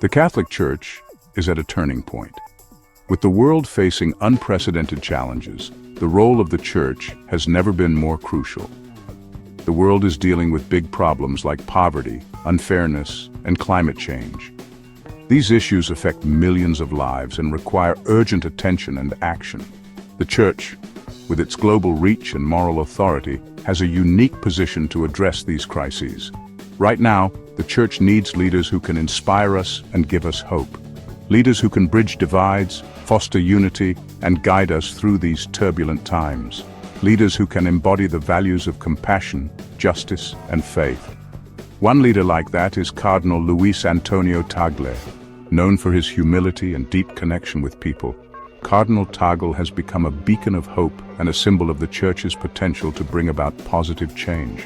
The Catholic Church is at a turning point. With the world facing unprecedented challenges, the role of the Church has never been more crucial. The world is dealing with big problems like poverty, unfairness, and climate change. These issues affect millions of lives and require urgent attention and action. The Church, with its global reach and moral authority, has a unique position to address these crises. Right now, the Church needs leaders who can inspire us and give us hope. Leaders who can bridge divides, foster unity, and guide us through these turbulent times. Leaders who can embody the values of compassion, justice, and faith. One leader like that is Cardinal Luis Antonio Tagle. Known for his humility and deep connection with people, Cardinal Tagle has become a beacon of hope and a symbol of the Church's potential to bring about positive change.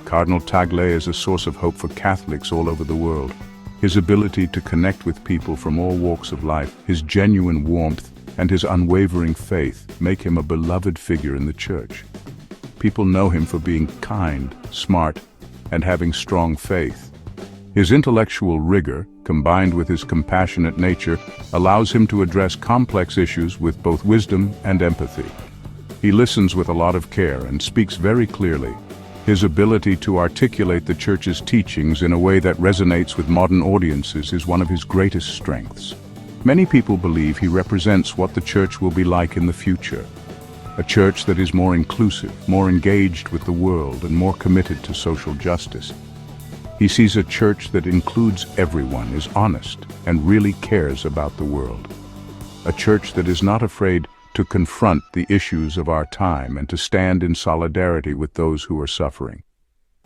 Cardinal Tagle is a source of hope for Catholics all over the world. His ability to connect with people from all walks of life, his genuine warmth, and his unwavering faith make him a beloved figure in the Church. People know him for being kind, smart, and having strong faith. His intellectual rigor, combined with his compassionate nature, allows him to address complex issues with both wisdom and empathy. He listens with a lot of care and speaks very clearly. His ability to articulate the Church's teachings in a way that resonates with modern audiences is one of his greatest strengths. Many people believe he represents what the Church will be like in the future. A Church that is more inclusive, more engaged with the world, and more committed to social justice. He sees a Church that includes everyone, is honest, and really cares about the world. A Church that is not afraid to confront the issues of our time and to stand in solidarity with those who are suffering.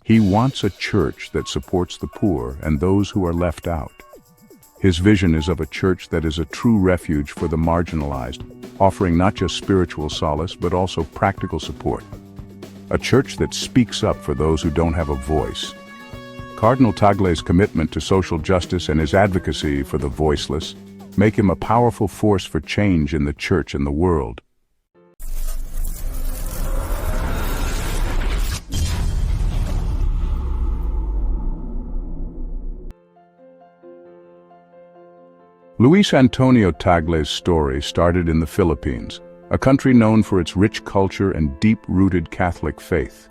He wants a Church that supports the poor and those who are left out. His vision is of a Church that is a true refuge for the marginalized, offering not just spiritual solace but also practical support. A Church that speaks up for those who don't have a voice. Cardinal Tagle's commitment to social justice and his advocacy for the voiceless make him a powerful force for change in the Church and the world. Luis Antonio Tagle's story started in the Philippines, a country known for its rich culture and deep-rooted Catholic faith.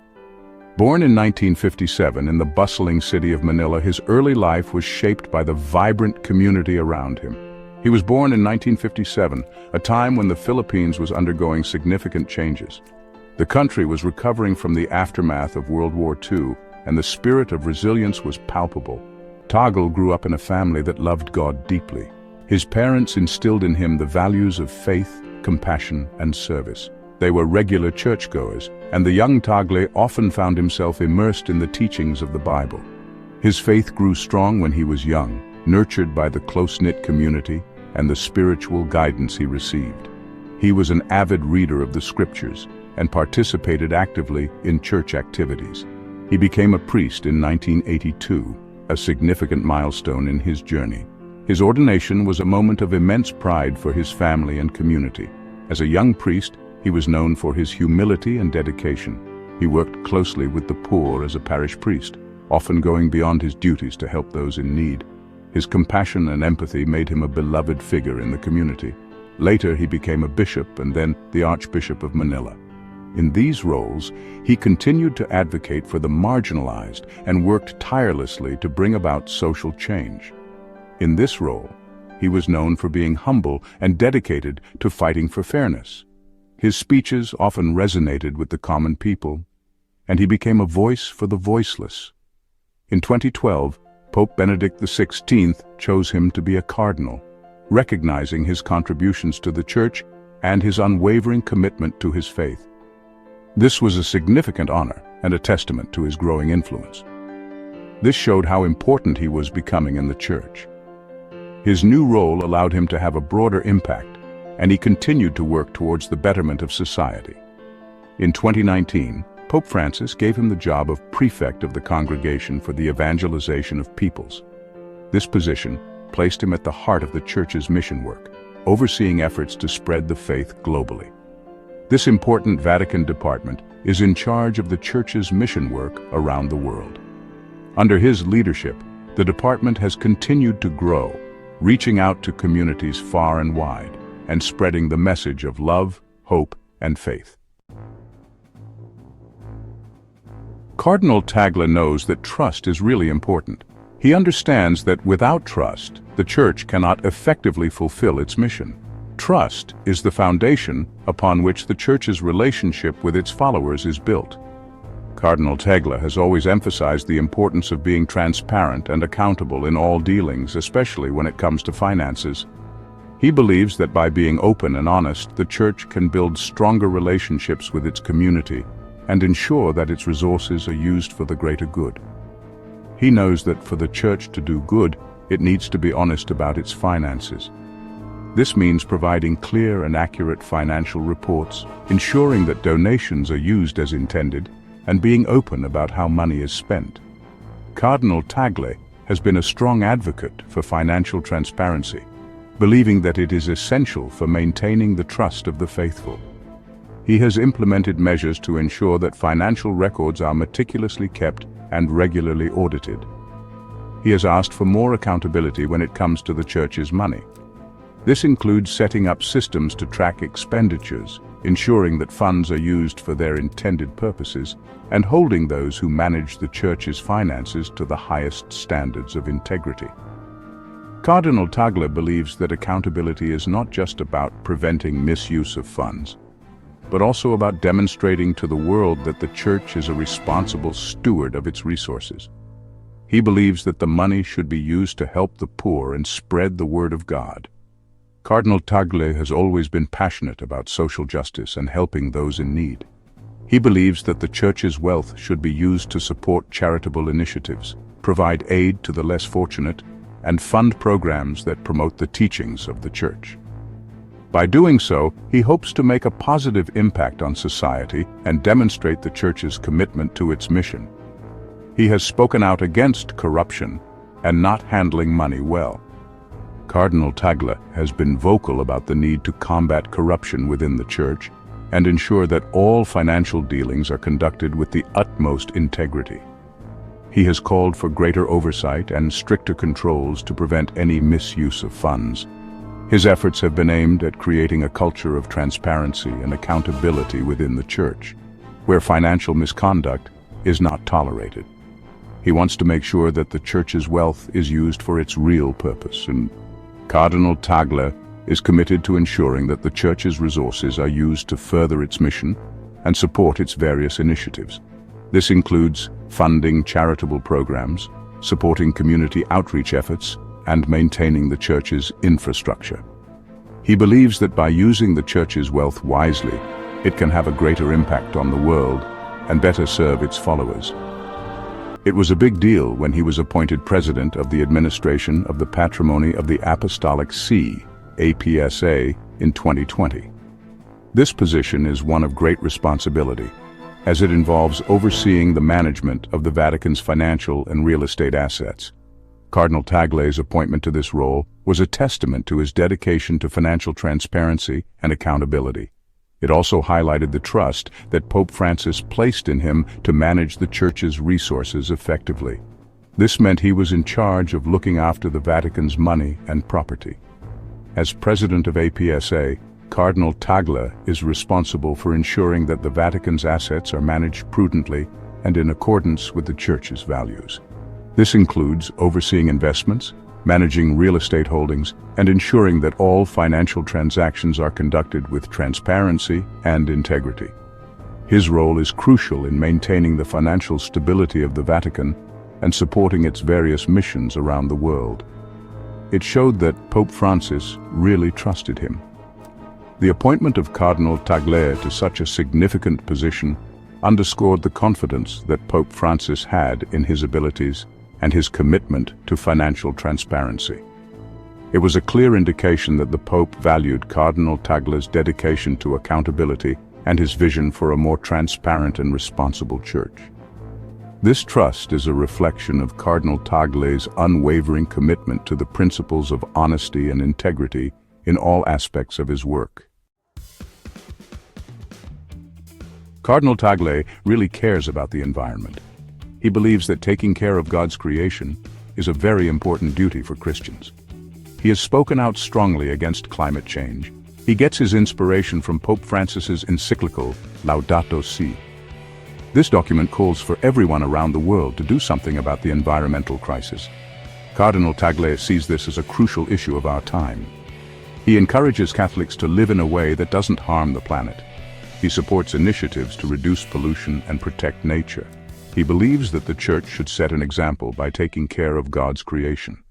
Born in 1957 in the bustling city of Manila, his early life was shaped by the vibrant community around him. He was born in 1957, a time when the Philippines was undergoing significant changes. The country was recovering from the aftermath of World War II, and the spirit of resilience was palpable. Tagle grew up in a family that loved God deeply. His parents instilled in him the values of faith, compassion, and service. They were regular churchgoers, and the young Tagle often found himself immersed in the teachings of the Bible. His faith grew strong when he was young, nurtured by the close-knit community and the spiritual guidance he received. He was an avid reader of the Scriptures and participated actively in church activities. He became a priest in 1982, a significant milestone in his journey. His ordination was a moment of immense pride for his family and community. As a young priest, he was known for his humility and dedication. He worked closely with the poor as a parish priest, often going beyond his duties to help those in need. His compassion and empathy made him a beloved figure in the community. Later, he became a bishop and then the Archbishop of Manila. In these roles, he continued to advocate for the marginalized and worked tirelessly to bring about social change. In this role, he was known for being humble and dedicated to fighting for fairness. His speeches often resonated with the common people, and he became a voice for the voiceless. In 2012, Pope Benedict XVI chose him to be a cardinal, recognizing his contributions to the Church and his unwavering commitment to his faith. This was a significant honor and a testament to his growing influence. This showed how important he was becoming in the Church. His new role allowed him to have a broader impact, and he continued to work towards the betterment of society. In 2019, Pope Francis gave him the job of prefect of the Congregation for the Evangelization of Peoples. This position placed him at the heart of the Church's mission work, overseeing efforts to spread the faith globally. This important Vatican department is in charge of the Church's mission work around the world. Under his leadership, the department has continued to grow, reaching out to communities far and wide, and spreading the message of love, hope, and faith. Cardinal Tagle knows that trust is really important. He understands that without trust, the Church cannot effectively fulfill its mission. Trust is the foundation upon which the Church's relationship with its followers is built. Cardinal Tagle has always emphasized the importance of being transparent and accountable in all dealings, especially when it comes to finances. He believes that by being open and honest, the Church can build stronger relationships with its community and ensure that its resources are used for the greater good. He knows that for the Church to do good, it needs to be honest about its finances. This means providing clear and accurate financial reports, ensuring that donations are used as intended, and being open about how money is spent. Cardinal Tagle has been a strong advocate for financial transparency, believing that it is essential for maintaining the trust of the faithful. He has implemented measures to ensure that financial records are meticulously kept and regularly audited. He has asked for more accountability when it comes to the Church's money. This includes setting up systems to track expenditures, ensuring that funds are used for their intended purposes, and holding those who manage the Church's finances to the highest standards of integrity. Cardinal Tagle believes that accountability is not just about preventing misuse of funds, but also about demonstrating to the world that the Church is a responsible steward of its resources. He believes that the money should be used to help the poor and spread the word of God. Cardinal Tagle has always been passionate about social justice and helping those in need. He believes that the Church's wealth should be used to support charitable initiatives, provide aid to the less fortunate, and fund programs that promote the teachings of the Church. By doing so, he hopes to make a positive impact on society and demonstrate the Church's commitment to its mission. He has spoken out against corruption and not handling money well. Cardinal Tagle has been vocal about the need to combat corruption within the Church and ensure that all financial dealings are conducted with the utmost integrity. He has called for greater oversight and stricter controls to prevent any misuse of funds. His efforts have been aimed at creating a culture of transparency and accountability within the Church, where financial misconduct is not tolerated. He wants to make sure that the Church's wealth is used for its real purpose, and Cardinal Tagle is committed to ensuring that the Church's resources are used to further its mission and support its various initiatives. This includes funding charitable programs, supporting community outreach efforts, and maintaining the Church's infrastructure. He believes that by using the Church's wealth wisely, it can have a greater impact on the world and better serve its followers. It was a big deal when he was appointed president of the administration of the Patrimony of the Apostolic See, APSA, in 2020. This position is one of great responsibility, as it involves overseeing the management of the Vatican's financial and real estate assets. Cardinal Tagle's appointment to this role was a testament to his dedication to financial transparency and accountability. It also highlighted the trust that Pope Francis placed in him to manage the Church's resources effectively. This meant he was in charge of looking after the Vatican's money and property. As president of APSA, Cardinal Tagle is responsible for ensuring that the Vatican's assets are managed prudently and in accordance with the Church's values. This includes overseeing investments, managing real estate holdings, and ensuring that all financial transactions are conducted with transparency and integrity. His role is crucial in maintaining the financial stability of the Vatican and supporting its various missions around the world. It showed that Pope Francis really trusted him. The appointment of Cardinal Tagle to such a significant position underscored the confidence that Pope Francis had in his abilities and his commitment to financial transparency. It was a clear indication that the Pope valued Cardinal Tagle's dedication to accountability and his vision for a more transparent and responsible Church. This trust is a reflection of Cardinal Tagle's unwavering commitment to the principles of honesty and integrity in all aspects of his work. Cardinal Tagle really cares about the environment. He believes that taking care of God's creation, is a very important duty for Christians. He has spoken out strongly against climate change. He gets his inspiration from Pope Francis's encyclical Laudato Si. This document calls for everyone around the world to do something about the environmental crisis. Cardinal Tagle sees this as a crucial issue of our time. He encourages Catholics to live in a way that doesn't harm the planet. He supports initiatives to reduce pollution and protect nature. He believes that the Church should set an example by taking care of God's creation.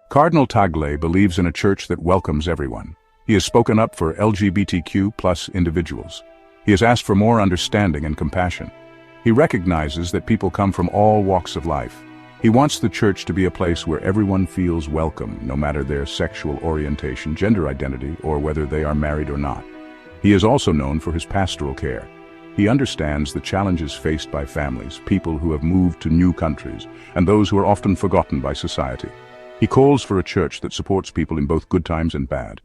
Cardinal Tagle believes in a church that welcomes everyone. He has spoken up for LGBTQ+ individuals. He has asked for more understanding and compassion. He recognizes that people come from all walks of life. He wants the church to be a place where everyone feels welcome, no matter their sexual orientation, gender identity, or whether they are married or not. He is also known for his pastoral care. He understands the challenges faced by families, people who have moved to new countries, and those who are often forgotten by society. He calls for a church that supports people in both good times and bad.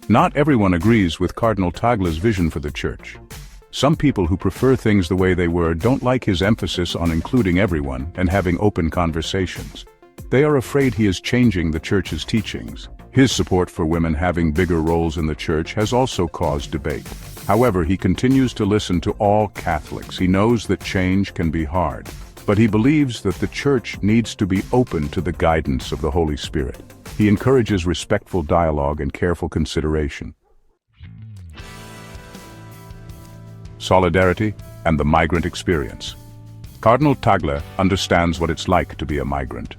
Not everyone agrees with Cardinal Tagle's vision for the church. Some people who prefer things the way they were don't like his emphasis on including everyone and having open conversations. They are afraid he is changing the church's teachings. His support for women having bigger roles in the church has also caused debate. However, he continues to listen to all Catholics. He knows that change can be hard, but he believes that the church needs to be open to the guidance of the Holy Spirit. He encourages respectful dialogue and careful consideration. Solidarity and the migrant experience. Cardinal Tagle understands what it's like to be a migrant.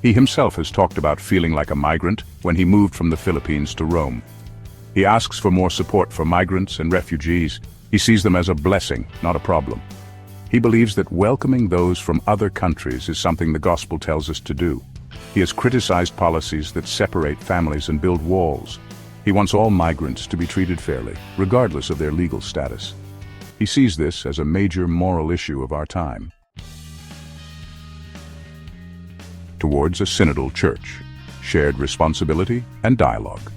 He himself has talked about feeling like a migrant when he moved from the Philippines to Rome. He asks for more support for migrants and refugees. He sees them as a blessing, not a problem. He believes that welcoming those from other countries is something the gospel tells us to do. He has criticized policies that separate families and build walls. He wants all migrants to be treated fairly, regardless of their legal status. He sees this as a major moral issue of our time. Towards a synodal church, shared responsibility and dialogue.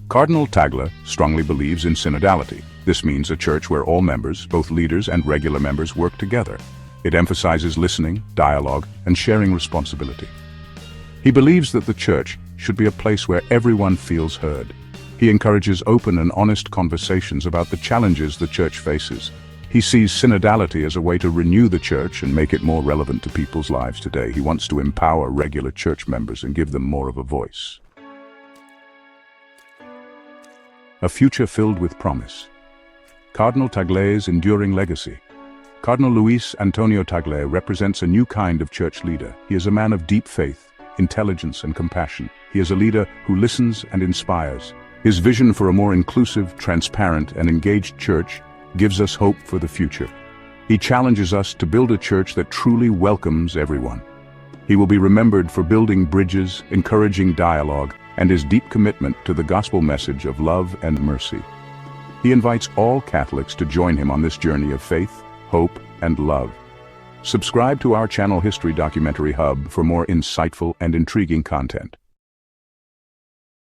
Cardinal Tagle strongly believes in synodality. This means a church where all members, both leaders and regular members, work together. It emphasizes listening, dialogue, and sharing responsibility. He believes that the church should be a place where everyone feels heard. He encourages open and honest conversations about the challenges the church faces. He sees synodality as a way to renew the church and make it more relevant to people's lives today. He wants to empower regular church members and give them more of a voice. A future filled with promise. Cardinal Tagle's enduring legacy. Cardinal Luis Antonio Tagle represents a new kind of church leader. He is a man of deep faith, intelligence, and compassion. He is a leader who listens and inspires. His vision for a more inclusive, transparent, and engaged church gives us hope for the future. He challenges us to build a church that truly welcomes everyone. He will be remembered for building bridges, encouraging dialogue, and his deep commitment to the gospel message of love and mercy. He invites all Catholics to join him on this journey of faith, hope, and love. Subscribe to our channel History Documentary Hub for more insightful and intriguing content.